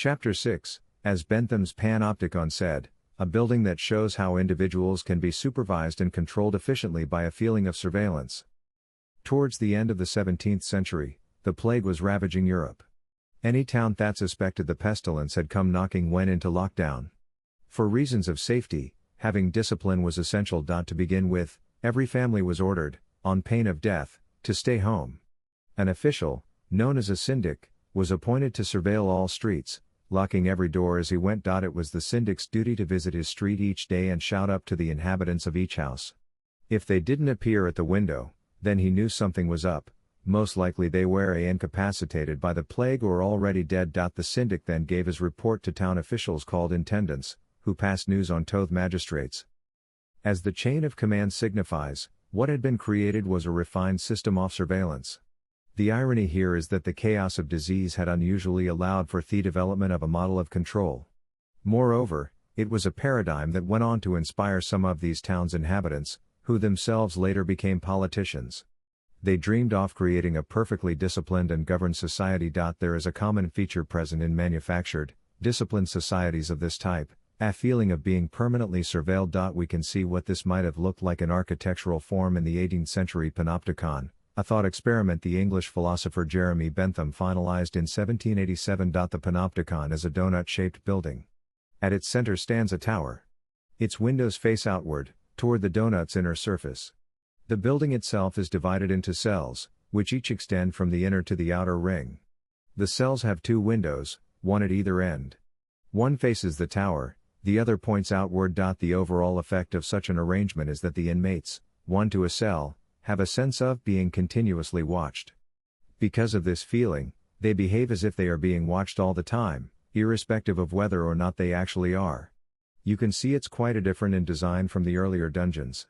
Chapter 6, as Bentham's panopticon said, a building that shows how individuals can be supervised and controlled efficiently by a feeling of surveillance. Towards the end of the 17th century, the plague was ravaging Europe. Any town that suspected the pestilence had come knocking went into lockdown. For reasons of safety, having discipline was essential. To begin with, every family was ordered, on pain of death, to stay home. An official, known as a syndic, was appointed to surveil all streets, locking every door as he went. It was the syndic's duty to visit his street each day and shout up to the inhabitants of each house. If they didn't appear at the window, then he knew something was up, most likely they were incapacitated by the plague or already dead. The syndic then gave his report to town officials called intendants, who passed news on to the magistrates. As the chain of command signifies, what had been created was a refined system of surveillance. The irony here is that the chaos of disease had unusually allowed for the development of a model of control. Moreover, it was a paradigm that went on to inspire some of these towns' inhabitants, who themselves later became politicians. They dreamed of creating a perfectly disciplined and governed society. There is a common feature present in manufactured, disciplined societies of this type, a feeling of being permanently surveilled. We can see what this might have looked like in architectural form in the 18th century panopticon, a thought experiment the English philosopher Jeremy Bentham finalized in 1787. The panopticon is a donut-shaped building. At its center stands a tower. Its windows face outward, toward the donut's inner surface. The building itself is divided into cells, which each extend from the inner to the outer ring. The cells have two windows, one at either end. One faces the tower, the other points outward. The overall effect of such an arrangement is that the inmates, one to a cell, have a sense of being continuously watched. Because of this feeling, they behave as if they are being watched all the time, irrespective of whether or not they actually are. You can see it's quite a different in design from the earlier dungeons.